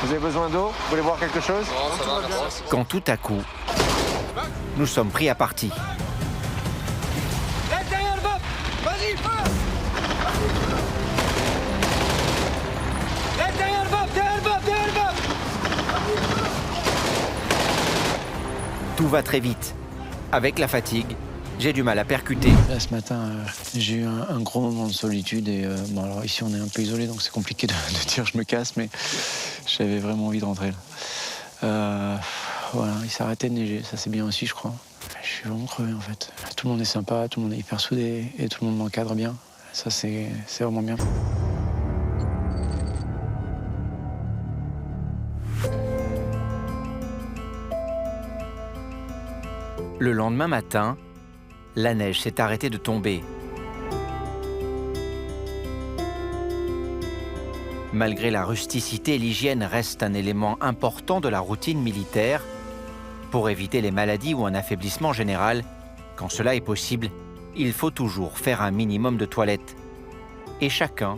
Vous avez besoin d'eau? Vous voulez boire quelque chose? Non, ça va, merci. Quand tout à coup, nous sommes pris à partie. Derrière le bob! Vas-y, passe! Derrière le bob! Derrière le bob! Derrière le bob! Tout va très vite. Avec la fatigue, j'ai du mal à percuter. Là, ce matin, j'ai eu un gros moment de solitude et bon, alors ici on est un peu isolé donc c'est compliqué de dire je me casse, mais j'avais vraiment envie de rentrer là. Voilà, il s'est arrêté de neiger, ça c'est bien aussi je crois. Je suis vraiment crevé en fait. Tout le monde est sympa, tout le monde est hyper soudé et tout le monde m'encadre bien. Ça c'est vraiment bien. Le lendemain matin, la neige s'est arrêtée de tomber. Malgré la rusticité, l'hygiène reste un élément important de la routine militaire. Pour éviter les maladies ou un affaiblissement général, quand cela est possible, il faut toujours faire un minimum de toilette. Et chacun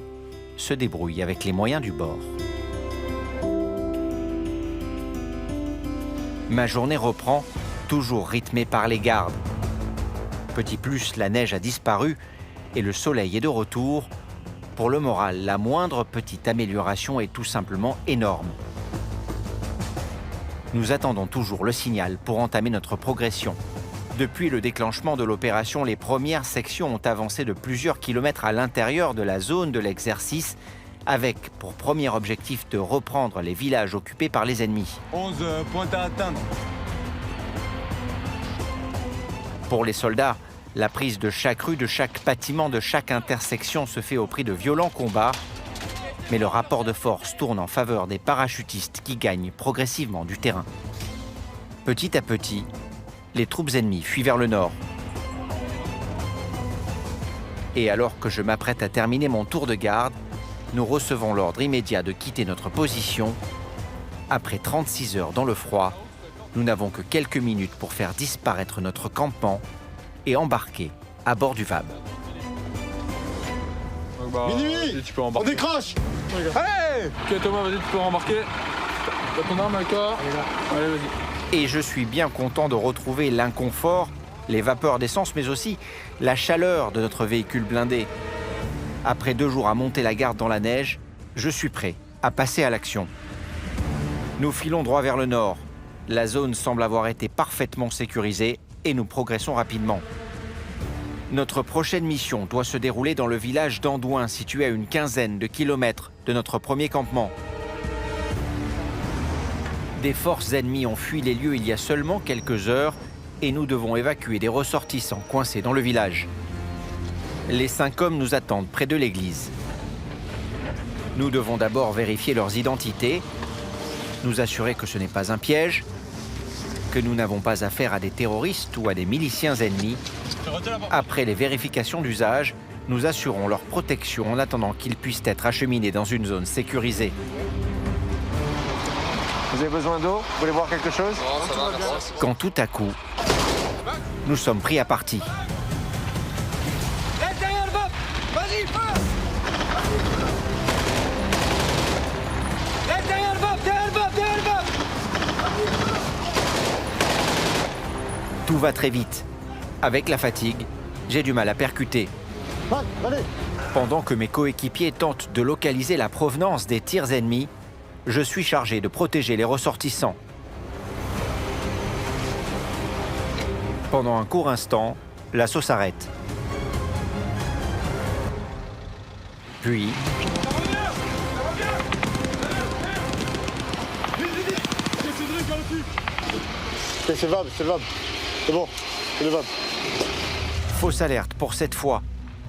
se débrouille avec les moyens du bord. Ma journée reprend, toujours rythmée par les gardes. Petit plus, la neige a disparu et le soleil est de retour. Pour le moral, la moindre petite amélioration est tout simplement énorme. Nous attendons toujours le signal pour entamer notre progression. Depuis le déclenchement de l'opération, les premières sections ont avancé de plusieurs kilomètres à l'intérieur de la zone de l'exercice, avec pour premier objectif de reprendre les villages occupés par les ennemis. 11 points à atteindre. Pour les soldats, la prise de chaque rue, de chaque bâtiment, de chaque intersection se fait au prix de violents combats. Mais le rapport de force tourne en faveur des parachutistes qui gagnent progressivement du terrain. Petit à petit, les troupes ennemies fuient vers le nord. Et alors que je m'apprête à terminer mon tour de garde, nous recevons l'ordre immédiat de quitter notre position. Après 36 heures dans le froid, nous n'avons que quelques minutes pour faire disparaître notre campement et embarquer à bord du VAB. Minuit, Tu peux on embarquer. décroche. Allez! Ok Thomas, vas-y, tu peux rembarquer. T'as ton arme avec toi? Allez, vas-y. Et je suis bien content de retrouver l'inconfort, les vapeurs d'essence, mais aussi la chaleur de notre véhicule blindé. Après 2 jours à monter la garde dans la neige, je suis prêt à passer à l'action. Nous filons droit vers le nord. La zone semble avoir été parfaitement sécurisée et nous progressons rapidement. Notre prochaine mission doit se dérouler dans le village d'Andouin, situé à une quinzaine de kilomètres de notre premier campement. Des forces ennemies ont fui les lieux il y a seulement quelques heures et nous devons évacuer des ressortissants coincés dans le village. Les 5 hommes nous attendent près de l'église. Nous devons d'abord vérifier leurs identités, nous assurer que ce n'est pas un piège, que nous n'avons pas affaire à des terroristes ou à des miliciens ennemis. Après les vérifications d'usage, nous assurons leur protection en attendant qu'ils puissent être acheminés dans une zone sécurisée. Vous avez besoin d'eau? Vous voulez boire quelque chose? Non, ça va, merci. Quand tout à coup, nous sommes pris à partie. Derrière le bob! Vas-y, passe! Derrière le bob! Derrière le bob! Derrière le bob! Tout va très vite. Avec la fatigue, j'ai du mal à percuter. Pendant que mes coéquipiers tentent de localiser la provenance des tirs ennemis, je suis chargé de protéger les ressortissants. Pendant un court instant, l'assaut s'arrête. Puis, C'est le VAB, c'est le VAB. C'est bon, c'est le VAB. fausse alerte pour cette fois.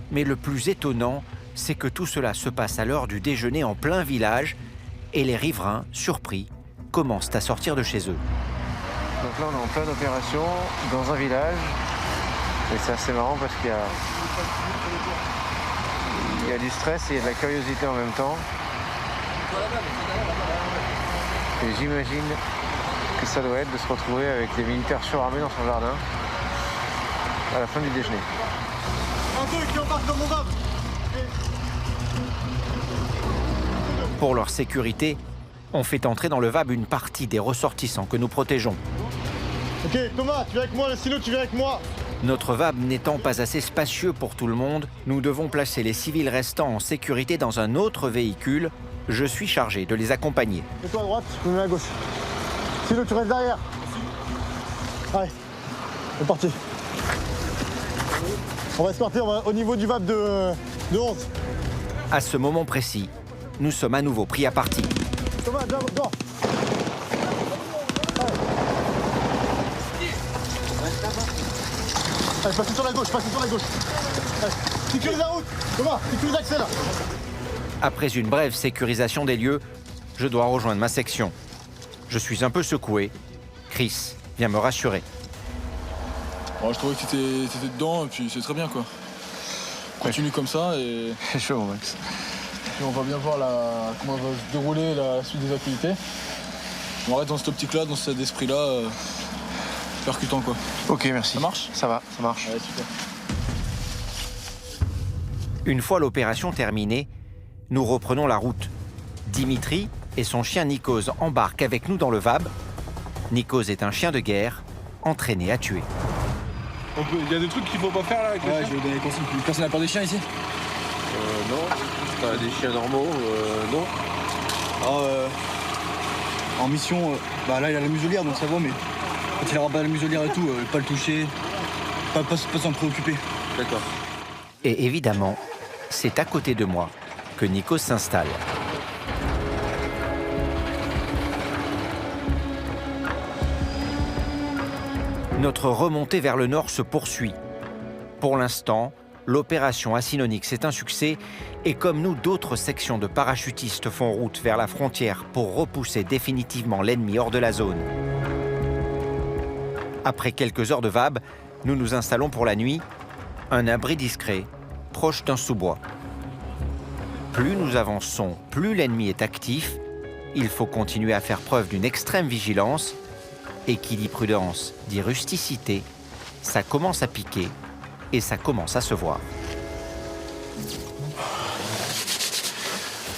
Mais le plus étonnant, c'est que tout cela se passe à l'heure du déjeuner en plein village et les riverains, surpris, commencent à sortir de chez eux. Donc là, on est en pleine opération dans un village. Et c'est assez marrant parce qu'il y a du stress et il y a de la curiosité en même temps. Et j'imagine que ça doit être de se retrouver avec des militaires surarmés dans son jardin à la fin du déjeuner. Un qui embarque dans mon VAB! Pour leur sécurité, On fait entrer dans le VAB une partie des ressortissants que nous protégeons. Ok, Thomas, tu viens avec moi, le silo, tu viens avec moi. Notre VAB n'étant pas assez spacieux pour tout le monde, nous devons placer les civils restants en sécurité dans un autre véhicule. Je suis chargé de les accompagner. Mets-toi à droite, je me mets à gauche. Silo, tu restes derrière. Allez, c'est parti. On va escorter, on va au niveau du VAB de 11. À ce moment précis, nous sommes à nouveau pris à partie. Thomas, dehors. Allez, passez sur la gauche, Allez, sécurise la route. Thomas, sécurise l'accès là. Après une brève sécurisation des lieux, je dois rejoindre ma section. Je suis un peu secoué. Chris vient me rassurer. Bon, je trouvais que t'étais dedans et puis c'est très bien quoi. Continue comme ça et C'est chaud, Max. puis on va bien voir comment va se dérouler la suite des activités. On reste dans cette optique-là, dans cet esprit-là, percutant quoi. Ok, merci. Ça marche? Ça va, ça marche. Ouais, super. Une fois l'opération terminée, nous reprenons la route. Dimitri et son chien Nikos embarquent avec nous dans le VAB. Nikos est un chien de guerre, entraîné à tuer. Il y a des trucs qu'il faut pas faire là avec le chien. Je vais donner des consignes. Personne n'a peur des chiens ici? Non. Des chiens normaux, non. En mission, là il a la muselière donc ça va, mais quand il aura pas la muselière et tout, pas le toucher, pas s'en préoccuper. D'accord. Et évidemment, c'est à côté de moi que Nikos s'installe. Notre remontée vers le nord se poursuit. Pour l'instant, l'opération Acinonyx est un succès et comme nous, d'autres sections de parachutistes font route vers la frontière pour repousser définitivement l'ennemi hors de la zone. Après quelques heures de VAB, nous nous installons pour la nuit, un abri discret, proche d'un sous-bois. Plus nous avançons, plus l'ennemi est actif. Il faut continuer à faire preuve d'une extrême vigilance. Et qui dit prudence dit rusticité. Ça commence à piquer et ça commence à se voir.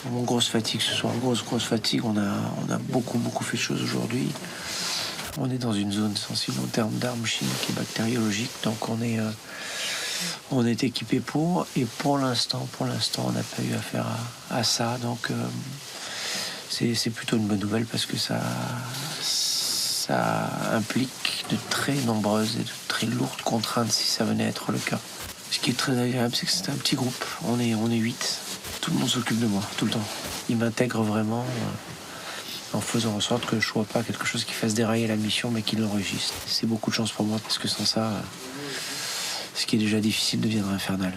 Grosse fatigue ce soir, grosse fatigue. On a beaucoup fait de choses aujourd'hui. On est dans une zone sensible en termes d'armes chimiques et bactériologiques, donc on est équipé pour. Et pour l'instant, on n'a pas eu affaire à ça, donc c'est plutôt une bonne nouvelle parce que ça implique de très nombreuses et de très lourdes contraintes si ça venait à être le cas. Ce qui est très agréable, c'est que c'est un petit groupe. On est 8. Tout le monde s'occupe de moi, tout le temps. Il m'intègre vraiment en faisant en sorte que je ne sois pas quelque chose qui fasse dérailler la mission, mais qui l'enregistre. C'est beaucoup de chance pour moi, parce que sans ça, ce qui est déjà difficile deviendra infernal.